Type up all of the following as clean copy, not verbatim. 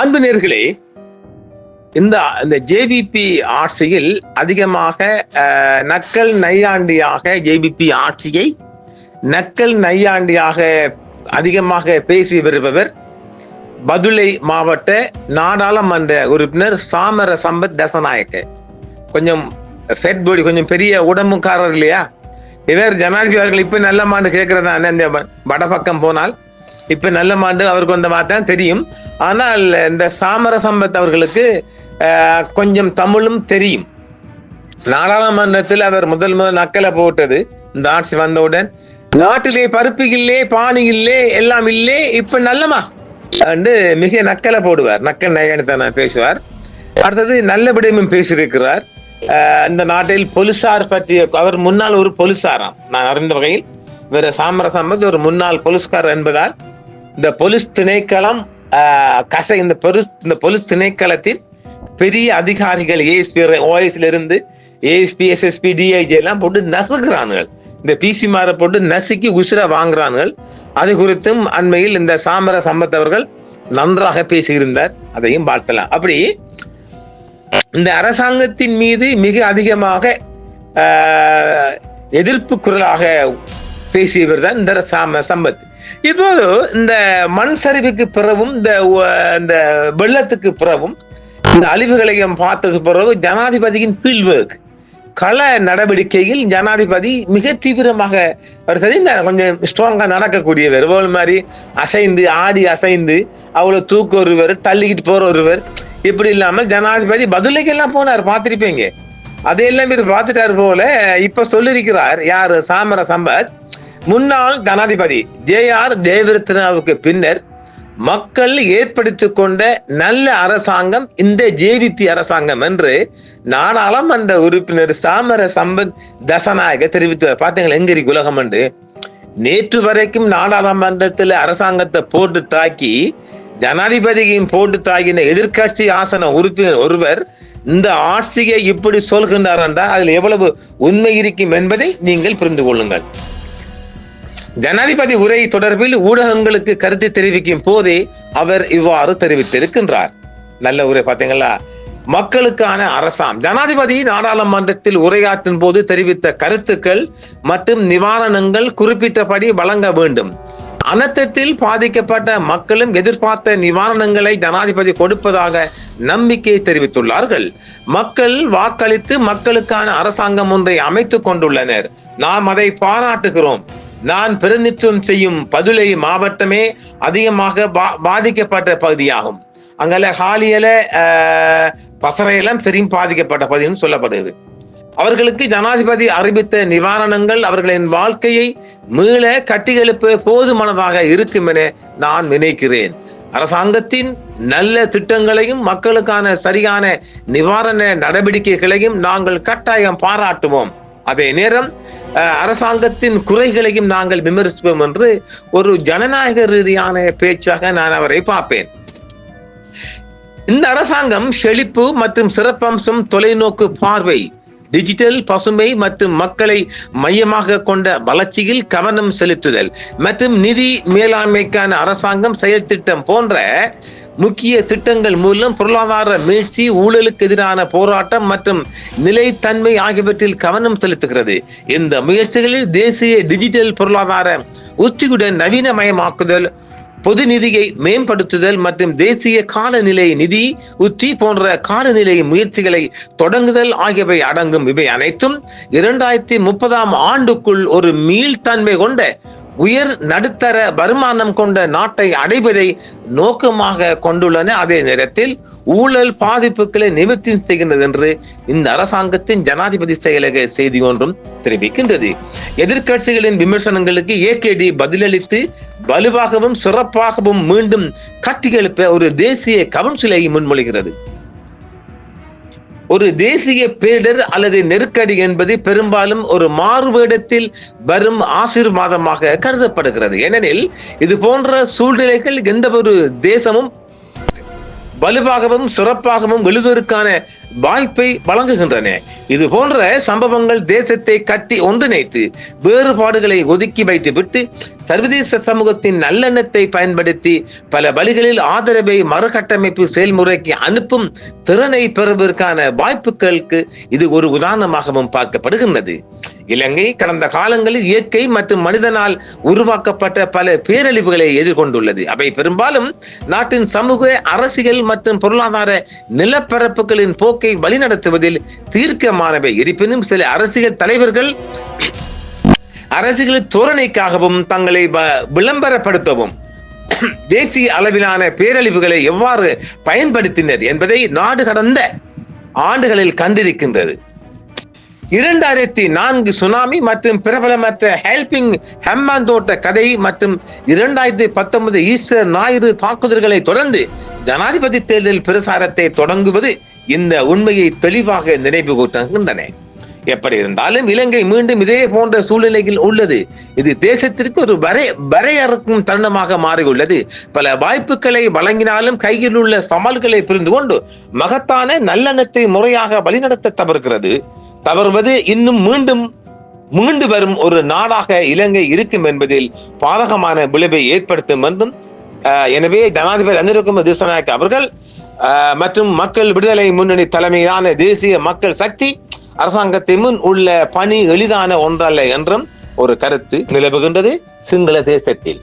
அன்பு நேயர்களே, இந்த ஜேவிபி ஆட்சியில் அதிகமாக நக்கல் நையாண்டியாக ஜேவிபி ஆட்சியை நக்கல் நையாண்டியாக அதிகமாக பேசி வருபவர் பதுளை மாவட்ட நாடாளுமன்ற உறுப்பினர் சாமர சம்பத் தசநாயக்க. கொஞ்சம் ஃபெட் பாடி, கொஞ்சம் பெரிய உடம்புக்காரர் இல்லையா இவர். ஜனாதிபதி அவர்கள் இப்ப நல்ல மாண்டு கேட்கிறதா இந்த வடபக்கம் போனால் இப்ப நல்ல மாண்டு அவருக்கு வந்த மாதிரி தெரியும். ஆனால் இந்த சாமர சம்பத் அவர்களுக்கு கொஞ்சம் தமிழும் தெரியும். நாடாளுமன்றத்தில் அவர் முதல் நக்கலை போட்டது இந்த ஆட்சி வந்தவுடன், நாட்டிலே பருப்பு இல்லே, பானி இல்லே, எல்லாம் இல்லே, இப்ப நல்லமா என்று மிக நக்கலை போடுவார். நக்கல் நயனத்தை பேசுவார். அடுத்தது நல்ல விடயமும் பேசியிருக்கிறார். இந்த நாட்டில் போலீசார் பற்றிய, அவர் முன்னாள் ஒரு போலீசாராம் நான் அறிந்த வகையில். வேற சாமர சம்பத் ஒரு முன்னாள் போலீஸ்காரர் என்பதால் இந்த போலீஸ் திணைக்களம் இந்த போலீஸ் திணைக்களத்தின் பெரிய அதிகாரிகள் ஓஎஸ்ல இருந்து ஏஎஸ்பி, எஸ்எஸ்பி, டிஐஜி எல்லாம் போட்டு நசுக்கிறார்கள். இந்த பிசி மாற போட்டு நசுக்கி உசுர வாங்குறார்கள். அது குறித்தும் அண்மையில் இந்த சாமர சம்பத் அவர்கள் நன்றாக பேசியிருந்தார். அதையும் பார்க்கலாம். அப்படி இந்த அரசாங்கத்தின் மீது மிக அதிகமாக எதிர்ப்பு குரலாக பேசியவர் தான் இந்த சம்பத். இப்போது இந்த மண் சரிவுக்கு பிறகும் இந்த வெள்ளத்துக்கு பிறகும் இந்த அழிவுகளையும் பார்த்தது பிறகு ஜனாதிபதியின் ஃபீல்ட் ஒர்க், கள நடவடிக்கையில் ஜனாதிபதி மிக தீவிரமாக வருது. கொஞ்சம் ஸ்ட்ராங்கா நடக்கக்கூடியவர். ஒரு மாதிரி அசைந்து ஆடி அசைந்து அவ்வளவு தூக்க ஒருவர், தள்ளிக்கிட்டு போற ஒருவர், இப்படி இல்லாமல் ஜனாதிபதி பதுளைக்கு எல்லாம் போனார், பார்த்திருப்பீங்க. அதையெல்லாம் இவர் பார்த்துட்டார் போல. இப்ப சொல்லியிருக்கிறார் யாரு, சாமர சம்பத். முன்னாள் ஜனாதிபதி ஜே.ஆர். ஜெயவர்தனாவுக்கு பின்னர் மக்கள் ஏற்படுத்திக் கொண்ட நல்ல அரசாங்கம் இந்த ஜேவிபி அரசாங்கம் என்று நாடாளுமன்ற உறுப்பினர் சாமர சம்பத் தசநாயக தெரிவித்தார். பாத்தீங்களா எங்கிரி உலகம் என்று. நேற்று வரைக்கும் நாடாளுமன்றத்தில் அரசாங்கத்தை போட்டு தாக்கி ஜனாதிபதியையும் போட்டு தாக்கின எதிர்கட்சி ஆசன உறுப்பினர் ஒருவர் இந்த ஆட்சியை இப்படி சொல்கின்றார் என்றால் அதில் எவ்வளவு உண்மை இருக்கும் என்பதை நீங்கள் புரிந்து கொள்ளுங்கள். ஜனாதிபதி உரை தொடர்பில் ஊடகங்களுக்கு கருத்து தெரிவிக்கும் போதே அவர் இவ்வாறு தெரிவித்திருக்கின்றார். நல்ல உரை பார்த்தீங்களா. மக்களுக்கான அரசாங்கம். ஜனாதிபதி நாடாளுமன்றத்தில் உரையாற்றும் போது தெரிவித்த கருத்துக்கள் மற்றும் நிவாரணங்கள் குறிப்பிட்டபடி வழங்க வேண்டும். அனர்த்தத்தில் பாதிக்கப்பட்ட மக்களும் எதிர்பார்த்த நிவாரணங்களை ஜனாதிபதி கொடுப்பதாக நம்பிக்கை தெரிவித்துள்ளார்கள். மக்கள் வாக்களித்து மக்களுக்கான அரசாங்கம் ஒன்றை அமைத்துக் கொண்டுள்ளனர். நாம் அதை பாராட்டுகிறோம். நான் பிரதிநிதித்துவம் செய்யும் பதுளை மாவட்டமே அதிகமாக பாதிக்கப்பட்ட பகுதியாகும். அங்கல ஹாலியல பசறையெல்லாம் தெரியும் பாதிக்கப்பட்ட பகுதின்னு சொல்லப்படுது. அவர்களுக்கு ஜனாதிபதி அறிவித்த நிவாரணங்கள் அவர்களின் வாழ்க்கையை மீள கட்டியெழுப்ப போதுமானதாக இருக்கும் என நான் நினைக்கிறேன். அரசாங்கத்தின் நல்ல திட்டங்களையும் மக்களுக்கான சரியான நிவாரண நடவடிக்கைகளையும் நாங்கள் கட்டாயம் பாராட்டுவோம். அதே நேரம் அரசாங்கத்தின் குறைகளையும் நாங்கள் விமர்சிப்போம் என்று ஒரு ஜனநாயக ரீதியான பேச்சாக நான் அவரை பார்ப்பேன். இந்த அரசாங்கம் செழிப்பு மற்றும் சிறப்பம்சம், தொலைநோக்கு பார்வை, டிஜிட்டல், பசுமை மற்றும் மக்களை மையமாக கொண்ட வளர்ச்சியில் கவனம் செலுத்துதல் மற்றும் நிதி மேலாண்மைக்கான அரசாங்கம் செயல் திட்டம் போன்ற முக்கிய திட்டங்கள் மூலம் பொருளாதார மீட்சி, ஊழலுக்கு எதிரான போராட்டம் மற்றும் நிலைத்தன்மை ஆகியவற்றில் கவனம் செலுத்துகிறது. இந்த முயற்சிகளில் தேசிய டிஜிட்டல் பொருளாதார உத்தியுடன் நவீனமயமாக்குதல், பொது நிதியை மேம்படுத்துதல் மற்றும் தேசிய காலநிலை நிதி உத்தி போன்ற காலநிலை முயற்சிகளை தொடங்குதல் ஆகியவை அடங்கும். இவை அனைத்தும் 2030 ஆண்டுக்குள் ஒரு மீள்தன்மை கொண்ட உயர் நடுத்தர வருமானம் கொண்ட நாட்டை அடைவதை நோக்கமாக கொண்டுள்ளன. அதே நேரத்தில் ஊழல் பாதிப்புகளை நிவர்த்தி செய்கின்றது என்று இந்த அரசாங்கத்தின் ஜனாதிபதி செயலக செய்தி ஒன்றும் தெரிவிக்கின்றது. எதிர்கட்சிகளின் விமர்சனங்களுக்கு ஏகேடி பதிலளித்து வலுவாகவும் சிறப்பாகவும் மீண்டும் கட்டியெழுப்ப ஒரு தேசிய கவுன்சிலை முன்மொழிகிறது. ஒரு தேசிய பேரிடர் அல்லது நெருக்கடி என்பது பெரும்பாலும் ஒரு மாறுவேடத்தில் வரும் ஆசீர்வாதமாக கருதப்படுகிறது. ஏனெனில் இது போன்ற சூழ்நிலைகள் எந்த ஒரு தேசமும் வலுவாகவும் சிறப்பாகவும் எழுதுவதற்கான வாய்ப்பை வழங்குகின்றன. இது போன்ற சம்பவங்கள் தேசத்தை கட்டி ஒன்றிணைத்து வேறுபாடுகளை ஒதுக்கி வைத்துவிட்டு சர்வதேச சமூகத்தின் நல்லெண்ணத்தை பயன்படுத்தி பல வழிகளில் ஆதரவை மறுகட்டமைப்பு செயல்முறைக்கு அனுப்பும் திறனை பெறுவதற்கான வாய்ப்புகளுக்கு இது ஒரு உதாரணமாகவும் பார்க்கப்படுகின்றது. இலங்கை கடந்த காலங்களில் இயற்கை மற்றும் மனிதனால் உருவாக்கப்பட்ட பல பேரழிவுகளை எதிர்கொண்டுள்ளது. அவை பெரும்பாலும் நாட்டின் சமூக, அரசியல் மற்றும் பொருளாதார நிலப்பரப்புகளின் போக்கை வழிநடத்துவதில் தீர்க்கமானவை. இருப்பினும் சில அரசியல் தலைவர்கள் அரசியல் தோரணைக்காகவும் தங்களை விளம்பரப்படுத்தவும் தேசிய அளவிலான பேரழிவுகளை எவ்வாறு பயன்படுத்தினர் என்பதை நாடு கடந்த ஆண்டுகளில் கண்டிருக்கின்றது. 2004 சுனாமி மற்றும் பிரபலமற்ற ஹெல்பிங் ஹம்பாந்தோட்ட கதை மற்றும் 2019 ஈஸ்டர் ஞாயிறு தாக்குதல்களை தொடர்ந்து ஜனாதிபதி தேர்தல் பிரசாரத்தை தொடங்குவது இந்த உண்மையை தெளிவாக நினைவு கூட்டுகின்றன. எப்படி இருந்தாலும் இலங்கை மீண்டும் இதே போன்ற சூழ்நிலையில் உள்ளது. இது தேசத்திற்கு ஒரு வரையறுக்கும் தருணமாக மாறியுள்ளது. பல வாய்ப்புகளை வழங்கினாலும் கையில் உள்ள சவால்களை புரிந்து கொண்டு மகத்தான நல்லெண்ணத்தை முறையாக வழிநடத்த தவறுவது இன்னும் மீண்டு வரும் ஒரு நாடாக இலங்கை இருக்கும் என்பதில் பாதகமான விளைவை ஏற்படுத்தும் என்றும் எனவே ஜனாதிபதி ரணில் திசாநாயக்க அவர்கள் மற்றும் மக்கள் விடுதலை முன்னணி தலைமையிலான தேசிய மக்கள் சக்தி அரசாங்கத்தின் முன் உள்ள பணி எளிதான ஒன்றல்ல என்றும் ஒரு கருத்து நிலவுகின்றது சிங்கள தேசத்தில்.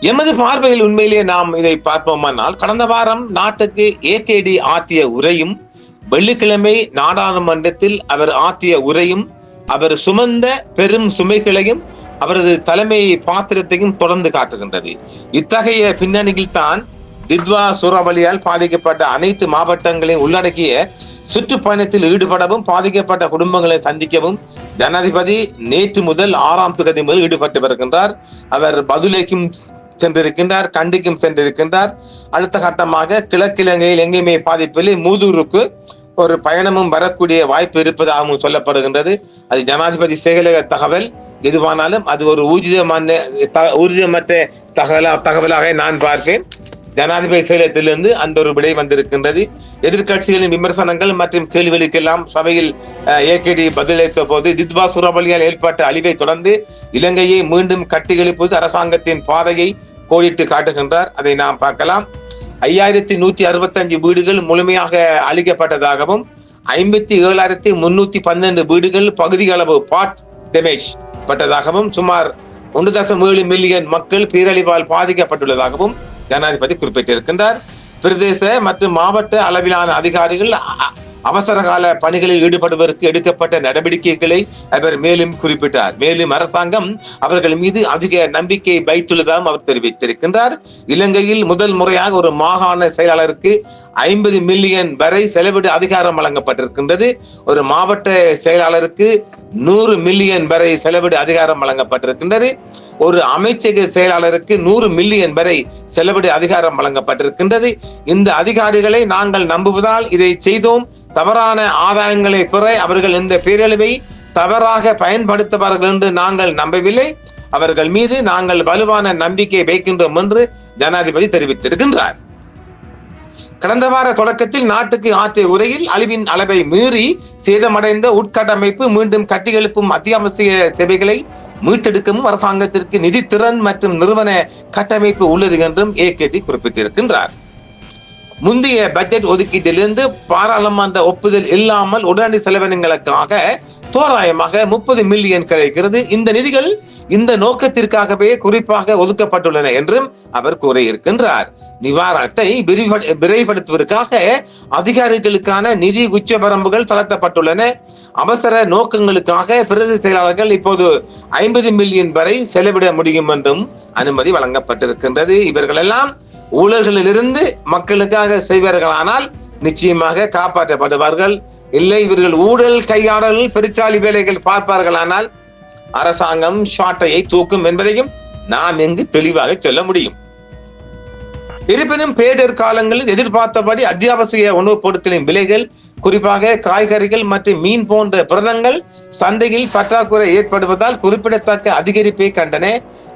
எமது பார்வையில் உண்மையிலேயே நாம் இதை பார்ப்போமானால், கடந்த வாரம் நாட்டுக்கு ஏகேடி ஆற்றிய உரையும் வெள்ளிக்கிழமை நாடாளுமன்றத்தில் அவர் ஆற்றிய உரையும் அவர் சுமந்த பெரும் சுமைகளையும் அவரது தலைமை பாத்திரத்தையும் தொடர்ந்து காட்டுகின்றது. இத்தகைய பின்னணியில் தான் தித்வா சூறாவளியால் பாதிக்கப்பட்ட அனைத்து மாவட்டங்களையும் உள்ளடக்கிய சுற்றுப்பயணத்தில் ஈடுபடவும் பாதிக்கப்பட்ட குடும்பங்களை சந்திக்கவும் ஜனாதிபதி நேற்று முதல் 6ஆம் தேதி முதல் ஈடுபட்டு வருகின்றார். அவர் பதுளைக்கும் சென்றிருக்கின்றார், கண்டிக்கும் சென்றிருக்கின்றார். அடுத்த கட்டமாக கிழக்கிழங்கையில் எங்கேயுமே பாதிப்பில்லை, மூதூருக்கு ஒரு பயணமும் வரக்கூடிய வாய்ப்பு இருப்பதாகவும் சொல்லப்படுகின்றது. அது ஜனாதிபதி செயலக தகவல். எதுவானாலும் அது ஒரு ஊர்ஜிதமற்ற தகவலாக நான் பார்ப்பேன். ஜனாதிபதி செயலகத்திலிருந்து அந்த ஒரு விடை வந்திருக்கின்றது. எதிர்கட்சிகளின் விமர்சனங்கள் மற்றும் கேள்விகளுக்கெல்லாம் சபையில் ஏகேடி பதிலளித்த போது தித்வா சூறாவளியால் ஏற்பட்ட அழிவை தொடர்ந்து இலங்கையை மீண்டும் கட்டியெழுப்புவது அரசாங்கத்தின் பாதையை கோடிட்டு காட்டுகின்றார். அதை நாம் பார்க்கலாம். 5165 வீடுகள் முழுமையாக அழிக்கப்பட்டதாகவும் 57,312 வீடுகள் பகுதியளவு டேமேஜ் பட்டதாகவும் சுமார் 1.7 மில்லியன் மக்கள் பேரழிவால் பாதிக்கப்பட்டுள்ளதாகவும் ஜனாதிபதி குறிப்பிட்டிருக்கின்றார். பிரதேச மற்றும் மாவட்ட அளவிலான அதிகாரிகள் அவசர கால பணிகளில் ஈடுபடுவதற்கு எடுக்கப்பட்ட நடவடிக்கைகளை அவர் மேலும் குறிப்பிட்டார். மேலும் அரசாங்கம் அவர்கள் மீது அதிக நம்பிக்கை வைத்துள்ளதாகவும் அவர் தெரிவித்திருக்கின்றார். இலங்கையில் முதல் முறையாக ஒரு மாகாண செயலாளருக்கு 50 மில்லியன் வரை செலவிட அதிகாரம் வழங்கப்பட்டிருக்கின்றது. ஒரு மாவட்ட செயலாளருக்கு 100 மில்லியன் வரை செலவிட அதிகாரம் வழங்கப்பட்டிருக்கின்றது. ஒரு அமைச்சக செயலாளருக்கு 100 மில்லியன் வரை செலவிட அதிகாரம் வழங்கப்பட்டிருக்கின்றது. இந்த அதிகாரிகளை நாங்கள் நம்புவதால் இதை செய்தோம். தவறான ஆதாயங்களை பெற அவர்கள் இந்த பேரழிவை தவறாக பயன்படுத்துவார்கள் என்று நாங்கள் நம்பவில்லை. அவர்கள் மீது நாங்கள் வலுவான நம்பிக்கை வைக்கின்றோம் என்று ஜனாதிபதி தெரிவித்திருக்கின்றார். கடந்த வார தொடக்கத்தில் நாட்டுக்கு ஆற்றிய உரையில் அழிவின் அளவை மீறி சேதமடைந்த உட்கட்டமைப்பு மீண்டும் கட்டியெழுப்பும் அத்தியாவசிய சேவைகளை மீட்டெடுக்கவும் அரசாங்கத்திற்கு நிதி திறன் மற்றும் நிறுவன கட்டமைப்பு உள்ளது என்றும் ஏகேடி குறிப்பிட்டிருக்கின்றார். முந்தைய பட்ஜெட் ஒதுக்கீட்டிலிருந்து பாராளுமன்ற ஒப்புதல் இல்லாமல் உடனடி செலவினங்களுக்காக தோராயமாக 30 மில்லியன் கிடைக்கிறது. இந்த நிதிகள் இந்த நோக்கத்திற்காகவே குறிப்பாக ஒதுக்கப்பட்டுள்ளன என்றும் அவர் கூறியிருக்கின்றார். நிவாரணத்தை விரைவுபடுத்துவதற்காக அதிகாரிகளுக்கான நிதி உச்சவரம்புகள் தளர்த்தப்பட்டுள்ளன. அவசர நோக்கங்களுக்காக பிரதி செயலாளர்கள் இப்போது 50 மில்லியன் வரை செலவிட முடியும் என்றும் அனுமதி வழங்கப்பட்டிருக்கின்றது. இவர்களெல்லாம் ஊழல்களிலிருந்து மக்களுக்காக செய்வார்களானால் நிச்சயமாக காப்பாற்றப்படுவார்கள். இல்லை, இவர்கள் ஊழல் கையாடல் பெருச்சாலி வேலைகள் பார்ப்பார்களானால் அரசாங்கம் ஷாட்டையை தூக்கும் என்பதையும் நாம் இங்கு தெளிவாக சொல்ல முடியும். இருப்பினும் பேரிடர் காலங்களில் எதிர்பார்த்தபடி அத்தியாவசிய உணவுப் பொருட்களின் விலைகள், குறிப்பாக காய்கறிகள் மற்றும் மீன் போன்ற புரதங்கள் சந்தையில் பற்றாக்குறை ஏற்படுவதால் குறிப்பிடத்தக்க அதிகரிப்பை கண்டன.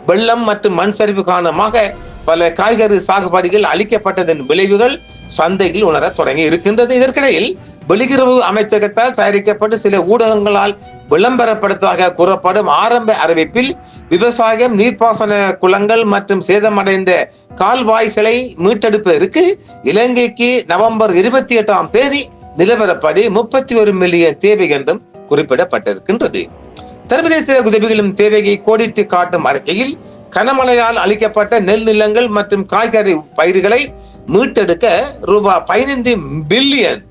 வெள்ளம் மற்றும் மண் சரிவு காரணமாக பல காய்கறி சாகுபடிகள் அளிக்கப்பட்டதன் விளைவுகள் சந்தையில் உணர தொடங்கி இருக்கின்றது. இதற்கிடையில் வெளியுறவு அமைச்சகத்தால் தயாரிக்கப்பட்டு சில ஊடகங்களால் விளம்பரப்படுத்ததாக கூறப்படும் ஆரம்ப அறிவிப்பில் விவசாயம், நீர்ப்பாசன குளங்கள் மற்றும் சேதமடைந்த கால்வாய்களை மீட்டெடுப்பதற்கு இலங்கைக்கு நவம்பர் 28ஆம் தேதி நிலவரப்படி 31 மில்லியன் தேவை என்றும் குறிப்பிடப்பட்டிருக்கின்றது. சர்வதேச உதவிகளும் தேவையை கோடிட்டு காட்டும் அறிக்கையில் கனமழையால் அளிக்கப்பட்ட நெல் நிலங்கள் மற்றும் காய்கறி பயிர்களை மீட்டெடுக்க ரூபாய் 15 பில்லியன்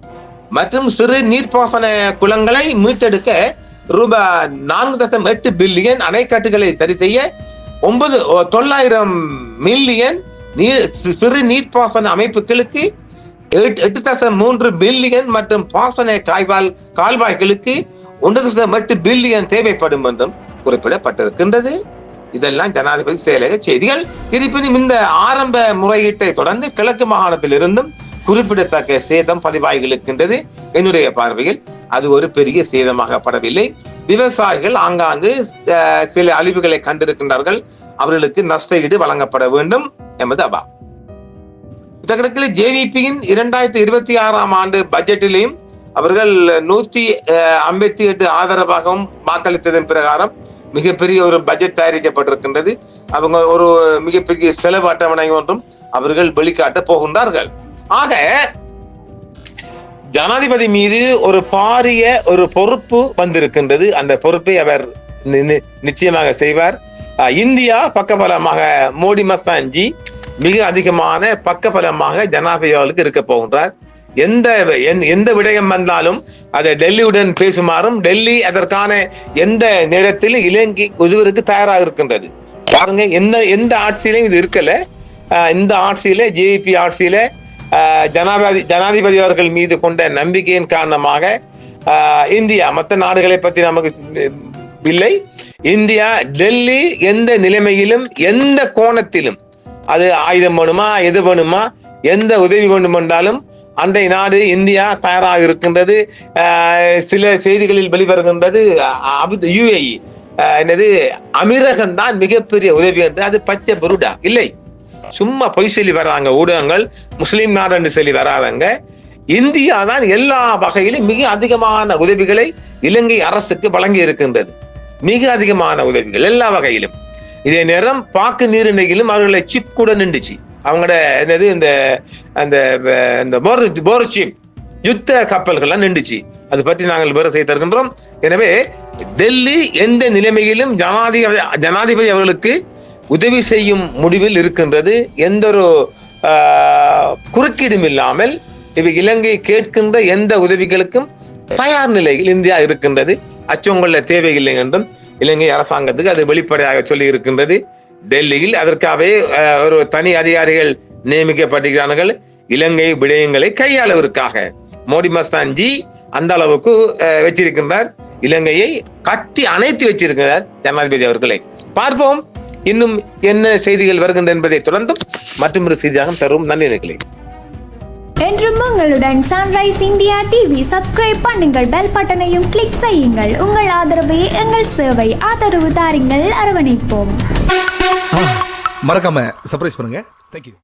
மற்றும் சிறு நீர்ப்பாசன குளங்களை மீட்டெடுக்க ரூபாய் 4.8 பில்லியன், அணைக்கட்டுகளை சரி செய்ய 900 மில்லியன், சிறு நீர்ப்பாசன அமைப்புகளுக்கு 8.3 பில்லியன் மற்றும் பாசன கால்வாய்களுக்கு 1.8 பில்லியன் தேவைப்படும் என்றும் குறிப்பிடப்பட்டிருக்கின்றது. இதெல்லாம் ஜனாதிபதி செயலக செய்திகள். இருப்பினும் இந்த ஆரம்ப முறையீட்டை தொடர்ந்து கிழக்கு மாகாணத்தில் இருந்தும் குறிப்பிடத்தக்க சேதம் பதிவாகியிருக்கின்றது. என்னுடைய பார்வையில் அது ஒரு பெரிய சேதமாகப்படவில்லை. விவசாயிகள் ஆங்காங்கு சில அழிவுகளை கண்டிருக்கின்றார்கள். அவர்களுக்கு நஷ்ட ஈடு வழங்கப்பட வேண்டும் என்பது அவா. ஜேவிபியின் 2026ஆம் ஆண்டு பட்ஜெட்டிலையும் அவர்கள் 158 ஆதரவாகவும் வாக்களித்ததன் பிரகாரம் மிகப்பெரிய ஒரு பட்ஜெட் தயாரிக்கப்பட்டிருக்கின்றது. அவங்க ஒரு மிகப்பெரிய செலவு அட்டவணை ஒன்றும் அவர்கள் வெளிக்காட்ட போகின்றார்கள். ஆக ஜனாதிபதி மீது ஒரு பாரிய ஒரு பொறுப்பு வந்திருக்கின்றது. அந்த பொறுப்பை அவர் நிச்சயமாக செய்வார். இந்தியா பக்கபலமாக மோடி மஸ்தான்ஜி மிக அதிகமான பக்கபலமாக ஜனாதிபதி அவர்களுக்கு இருக்க போகின்றார். எந்த விடயம் வந்தாலும் அதை டெல்லியுடன் பேசுமாறும், டெல்லி அதற்கான எந்த நேரத்தில் இலங்கை உதவிற்கு தயாராக இருக்கின்றது. பாருங்க, எந்த ஆட்சியிலையும் இது இருக்கல. இந்த ஆட்சியில, ஜேபி ஆட்சியில ஜனாதிபதி அவர்கள் மீது கொண்ட நம்பிக்கையின் காரணமாக இந்தியா, மற்ற நாடுகளை பற்றி நமக்கு இல்லை, இந்தியா டெல்லி எந்த நிலைமையிலும் எந்த கோணத்திலும் அது ஆயுதம் வேணுமா, எது வேணுமா, எந்த உதவி வேண்டும் என்றாலும் அன்றைய நாடு இந்தியா தயாராக இருக்கின்றது. சில செய்திகளில் வெளிவருகின்றது UAE என்னது அமீரகம் தான் மிகப்பெரிய உதவி என்று. அது பச்சை புருடா இல்லை, சும்மா பொய் சொல்லி வராங்க ஊடகங்கள். முஸ்லீம் நாடு என்று சொல்லி வராதங்க. இந்தியா தான் எல்லா வகையிலும் மிக அதிகமான உதவிகளை இலங்கை அரசுக்கு வழங்கி இருக்கின்றது. மிக அதிகமான உதவிகள் எல்லா வகையிலும். இதே நேரம் பாக்கு நீரிணையிலும் அவர்களை சிப் கூட நின்றுச்சு. அவங்களோட என்னது இந்த போர்ஷிப் யுத்த கப்பல்கள்லாம் நின்றுச்சு. அது பற்றி நாங்கள் விவரம் செய்து தருகின்றோம். எனவே டெல்லி எந்த நிலைமையிலும் ஜனாதிபதி அவர்களுக்கு உதவி செய்யும் முடிவில் இருக்கின்றது. எந்த ஒரு குறுக்கீடும் இல்லாமல் இலங்கை கேட்கின்ற எந்த உதவிகளுக்கும் தயார் நிலையில் இந்தியா இருக்கின்றது. அச்சங்கொள்ள தேவையில்லை என்றும் இலங்கை அரசாங்கத்துக்கு அது வெளிப்படையாக சொல்லி இருக்கின்றது. டெல்லியில் அதற்காகவே ஒரு தனி அதிகாரிகள் நியமிக்கப்பட்டிருக்கிறார்கள் இலங்கை விடயங்களை கையாளுவதற்காக. மோடி மஸ்தான்ஜி அந்த அளவுக்கு வச்சிருக்கின்றார். இலங்கையை கட்டி அணைத்து வச்சிருக்கிறார் ஜனாதிபதி அவர்களை. பார்ப்போம் இன்னும் என்ன செய்திகள் வருகின்றன என்பதை தொடர்ந்தும் மற்றொரு செய்தியாக தரும். நன்றி நேயர்களே. என்றும் உங்களுடன் சன்ரைஸ் இந்தியா டிவி சப்ஸ்கிரைப் பண்ணுங்கள், பெல் பட்டனையும் கிளிக் செய்யுங்கள். உங்கள் ஆதரவே எங்கள் சேவை. ஆதரவு தாருங்கள், அரவணைப்போம். மறக்காம சர்ப்ரைஸ் பண்ணுங்க. தேங்க்யூ.